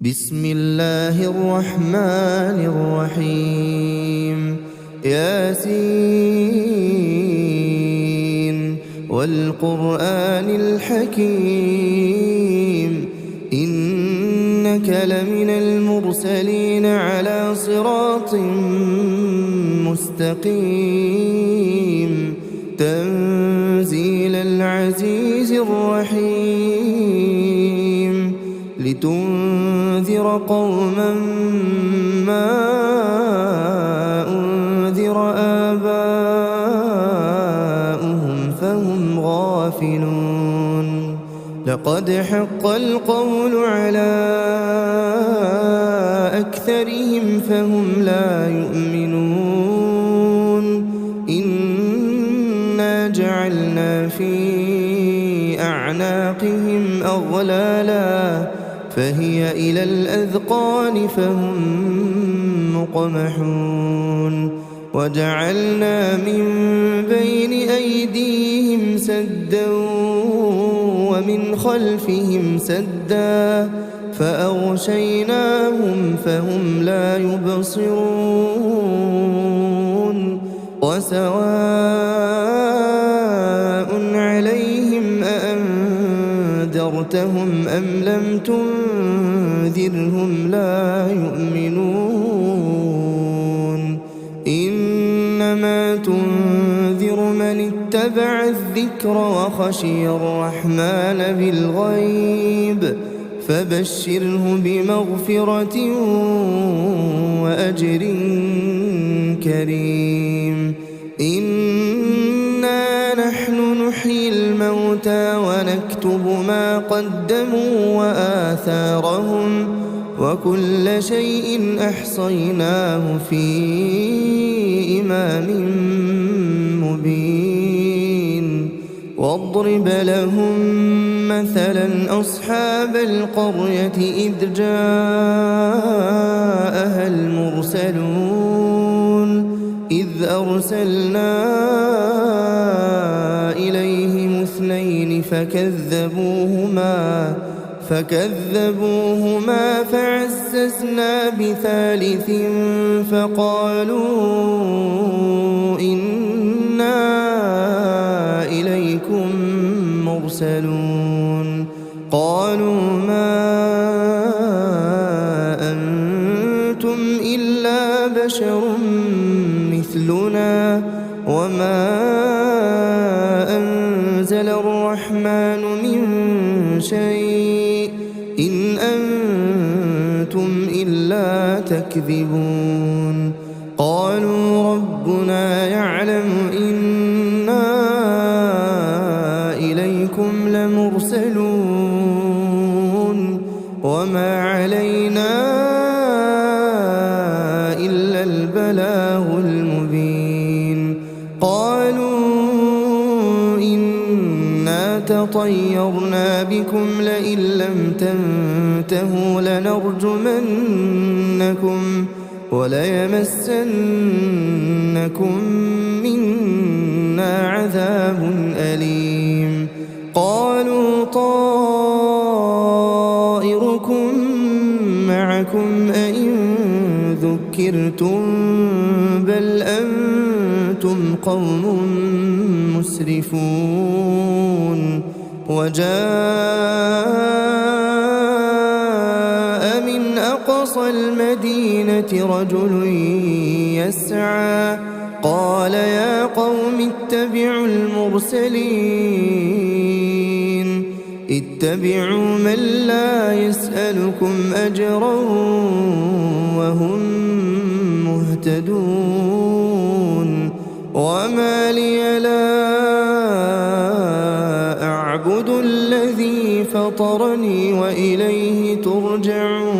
بسم الله الرحمن الرحيم ياسين والقرآن الحكيم إنك لمن المرسلين على صراط مستقيم تنزيل العزيز الرحيم لتنذر قوما ما أنذر آباؤهم فهم غافلون لقد حق القول على أكثرهم فهم لا يؤمنون إنا جعلنا في أعناقهم أغلالا فهي إلى الأذقان فهم مقمحون وجعلنا من بين أيديهم سدا ومن خلفهم سدا فأغشيناهم فهم لا يبصرون وسواء عليهم أأنذرتهم أم لم تنذرهم لا يؤمنون إنما تنذر من اتبع الذكر وخشي الرحمن بالغيب فبشره بمغفرة وأجر كريم إنا نحن نحيي الموتى ونكتب ما قدموا وآثارهم وكل شيء أحصيناه في إمام مبين واضرب لهم مثلا أصحاب القرية إذ جاءها المرسلون إذ أرسلنا إليهم اثنين فكذبوهما فعززنا بثالث فقالوا إنا إليكم مرسلون قالوا ما أنتم إلا بشر مثلنا وما أنزل الرحمن من شيء إن أنتم إلا تكذبون قالوا ربنا يعلم إنا إليكم لمرسلون وما علينا إلا البلاغ المبين قالوا إنا تطيرنا بكم لئن لم تنتهوا لنرجمنكم وليمسنكم منا عذاب أليم قالوا طائركم معكم أئن ذكرتم بل أنتم قوم مسرفون وجاء من أقصى المدينة رجل يسعى قال يا قوم اتبعوا المرسلين اتبعوا من لا يسألكم أجرا وهم مهتدون وما لي لا أعبد الذي فطرني وإليه ترجعون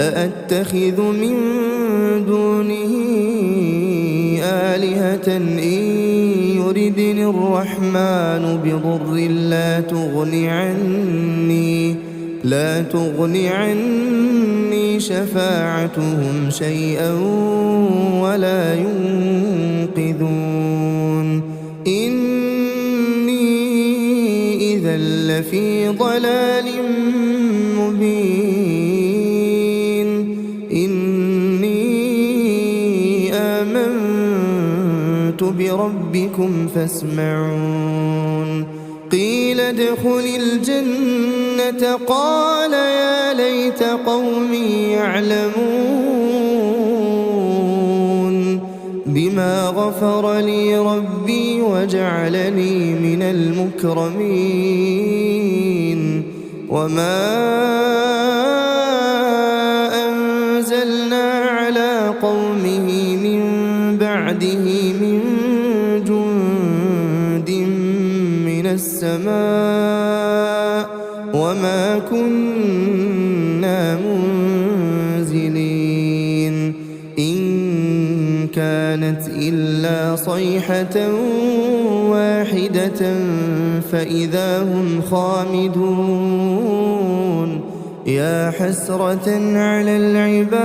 أأتخذ من دونه آلهة إن يردني الرحمن بضر لا تغني عني شفاعتهم شيئا ولا ينقذون إني إذا لفي ضلال مبين إني آمنت بربكم فاسمعون قيل ادخل الجنة قال يا ليت قومي يعلمون بما غفر لي ربي وجعلني من المكرمين وما أنزلنا على قومه من بعده من جند من السماء وما كنا منزلين إن كانت إلا صيحة واحدة فإذا هم خامدون يا حسرة على العباد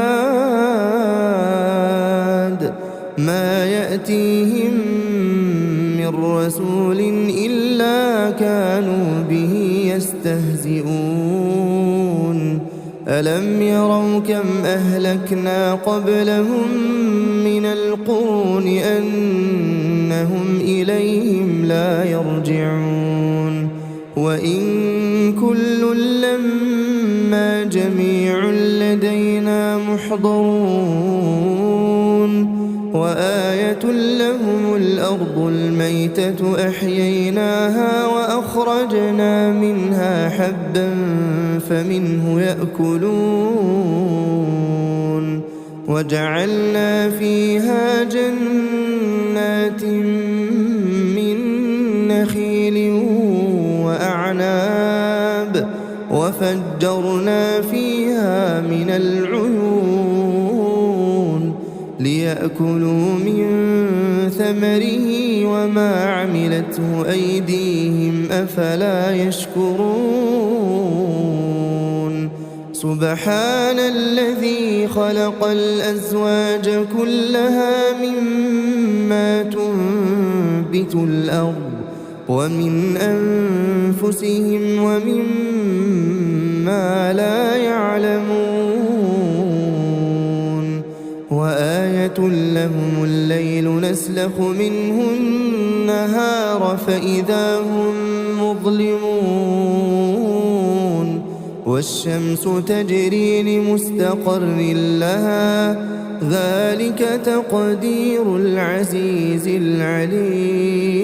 ما يأتيهم من رسول إلا كانوا به يستهزئون ألم يروا كم أهلكنا قبلهم من القرون أنهم إليهم لا يرجعون وإن كل لما جميع لدينا محضرون وآية لهم الأرض الميتة أحييناها وأخرجنا منها حبا فمنه يأكلون وجعلنا فيها جنات من نخيل وأعناب وفجرنا فيها من العيون ليأكلوا من ثمره وما عملته أيديهم أفلا يشكرون سبحان الذي خلق الأزواج كلها مما تنبت الأرض ومن أنفسهم ومما لا يعلمون وآية لهم الليل نسلخ منه النهار فإذا هم مظلمون والشمس تجري لمستقر لها ذلك تقدير العزيز العليم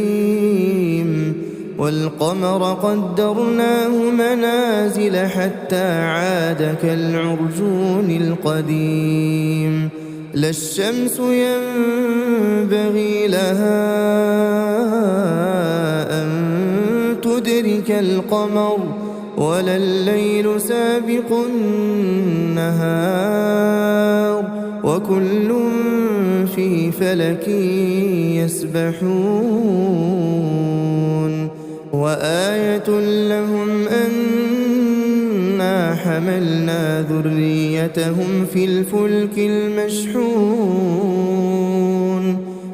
والقمر قدرناه منازل حتى عاد كالعرجون القديم لا الشمس ينبغي لها أن تدرك القمر ولا الليل سابق النهار وكل في فلك يسبحون وآية لهم أنا حملنا ذريتهم في الفلك المشحون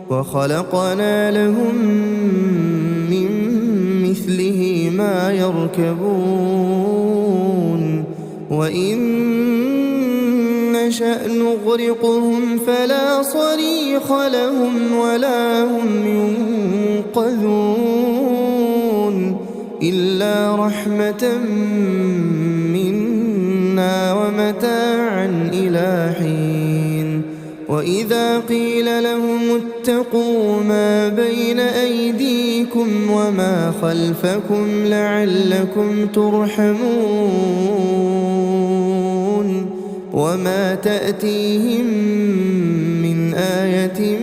وخلقنا لهم من مثله ما يركبون وإن نشأ نغرقهم فلا صريخ لهم ولا هم ينقذون إلا رحمة منا ومتاعا إلى حين وإذا قيل لهم اتقوا ما بين أيديكم وما خلفكم لعلكم ترحمون وما تأتيهم من آية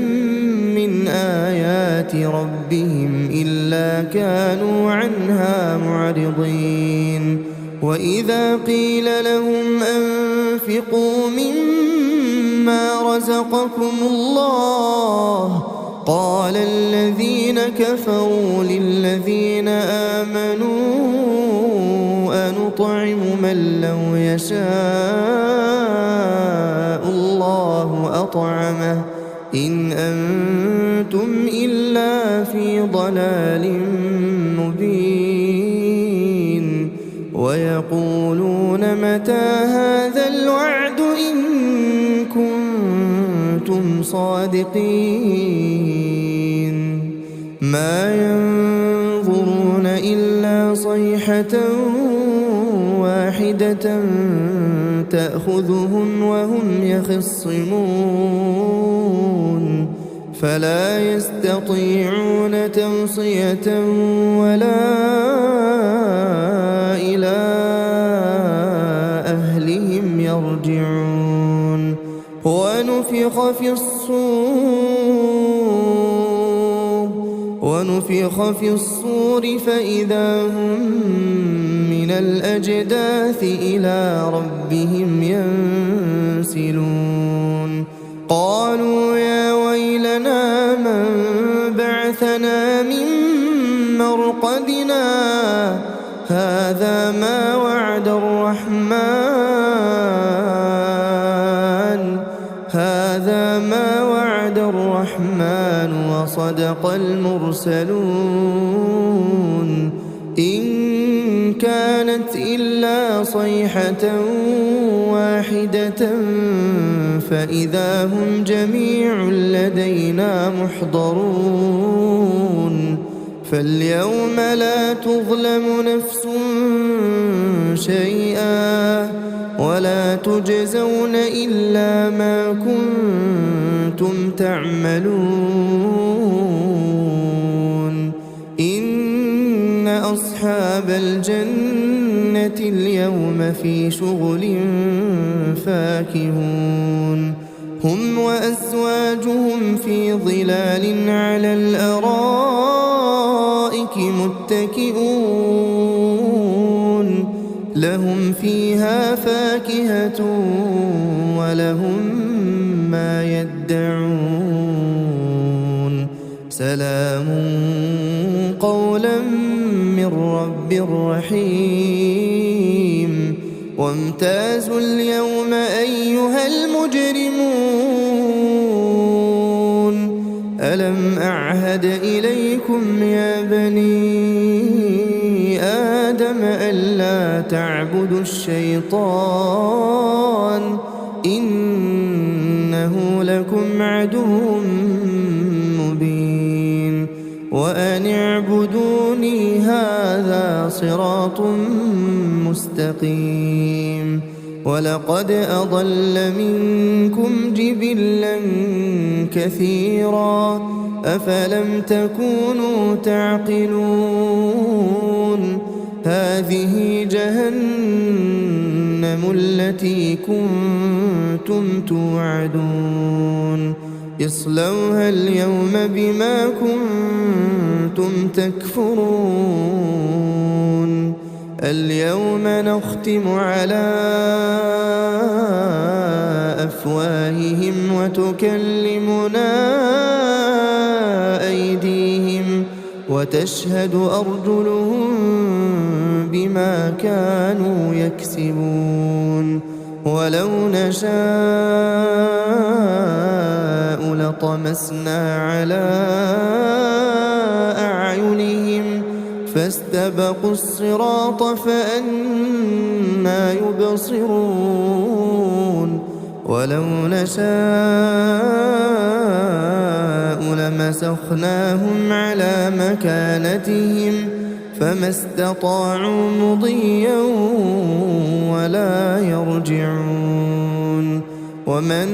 من آيات ربهم إلا كانوا عنها معرضين وإذا قيل لهم أنفقوا مما رزقكم الله قال الذين كفروا للذين آمنوا أنطعم من لو يشاء الله أطعمه إن أنتم إلا في ضلال مبين ويقولون متى هذا الوعد إن كنتم صادقين ما ينظرون إلا صيحة واحدة تأخذهم وهم يخصمون فلا يستطيعون توصية ولا إلى أهلهم يرجعون ونفخ في الصور فإذا هم من الأجداث إلى ربهم ينسلون قالوا يا ويلنا من بعثنا من مرقدنا هذا ما وعد الرحمن وصدق المرسلون إن كانت إلا صيحة واحدة فإذا هم جميع لدينا محضرون فاليوم لا تظلم نفس شيئا ولا تجزون إلا ما كنتم تعملون إن أصحاب الجنة اليوم في شغل فاكهون هم وأزواجهم في ظلال على الأرائك متكئون لهم فيها فاكهة ولهم ما يدعون سلام قولا من رب رحيم وامتازوا اليوم أيها المجرمون ألم أعهد إليكم يا بني آدم ألا تعبدوا الشيطان إنه لكم عدو مبين وأن اعبدوني هذا صراط مستقيم ولقد أضل منكم جبلا كثيرا أفلم تكونوا تعقلون هذه جهنم التي كنتم توعدون اصلوها اليوم بما كنتم تكفرون اليوم نختم على أفواههم وتكلمنا أيديهم وتشهد أرجلهم بما كانوا يكسبون ولو نشاء لطمسنا على أعينهم فاستبقوا الصراط فأنى يبصرون ولو نشاء لمسخناهم على مكانتهم فما استطاعوا مضيا ولا يرجعون ومن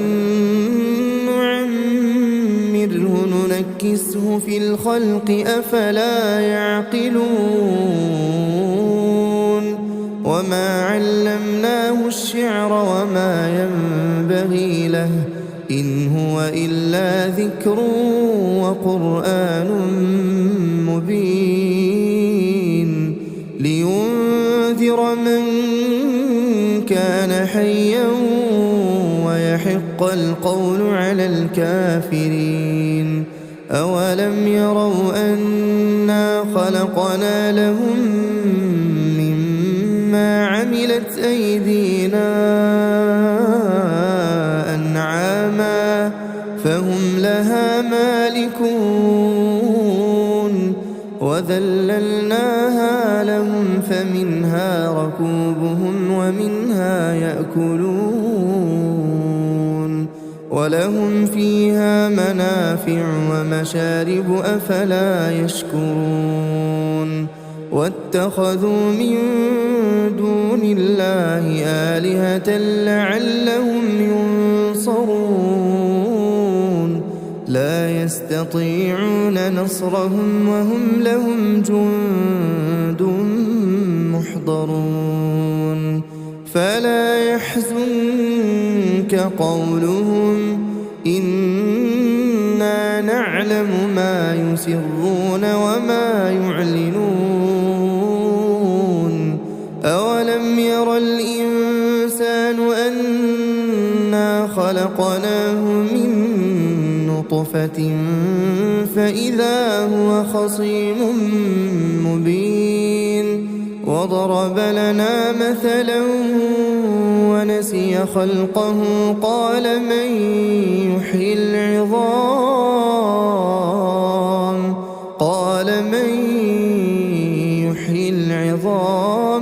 نعمره ننكسه في الخلق أفلا يعقلون وما علمناه الشعر وما ينبغي له إن هو إلا ذكر وقرآن مبين لينذر من كان حيا ويحق القول على الكافرين أولم يروا أنا خلقنا لهم مما عملت أيدينا أنعاما فهم لها مالكون وذللناها لهم فمنها ركوبهم ومنها يأكلون ولهم فيها منافع ومشارب أفلا يشكرون واتخذوا من دون الله آلهة لعلهم ينصرون لا يستطيعون نصرهم وهم لهم جند محضرون فلا يحزنك قولهم إنا نعلم ما يسرون وما يعلنون أولم ير الإنسان أنا خلقناه من نطفة فإذا هو خصيم مبين وضرب لنا مثلا ونسي خلقه قال من يحيي العظام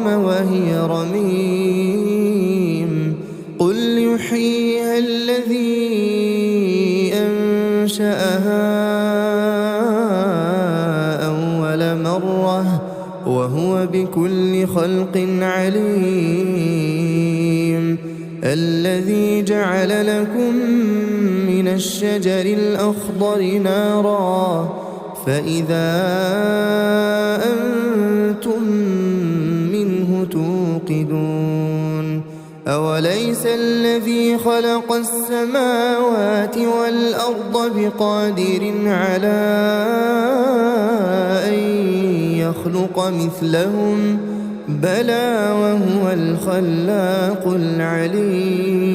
وهي رميم قل يحييها الذي أنشأها أول مرة وهو بكل خلق عليم الذي جعل لكم من الشجر الأخضر نارا فإذا أنتم منه توقدون أوليس الذي خلق السماوات والأرض بقادر على أن يخلق مثلهم بلى وهو الخلاق العليم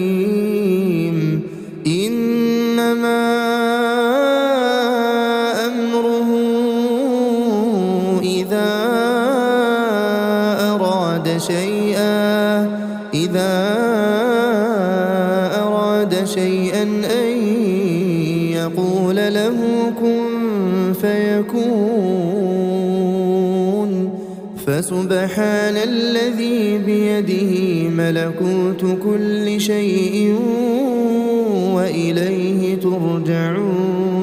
إنما أمره إذا أراد شيئا أن يقول له كن فيكون فسبحان الذي بيده ملكوت كل شيء وإليه ترجعون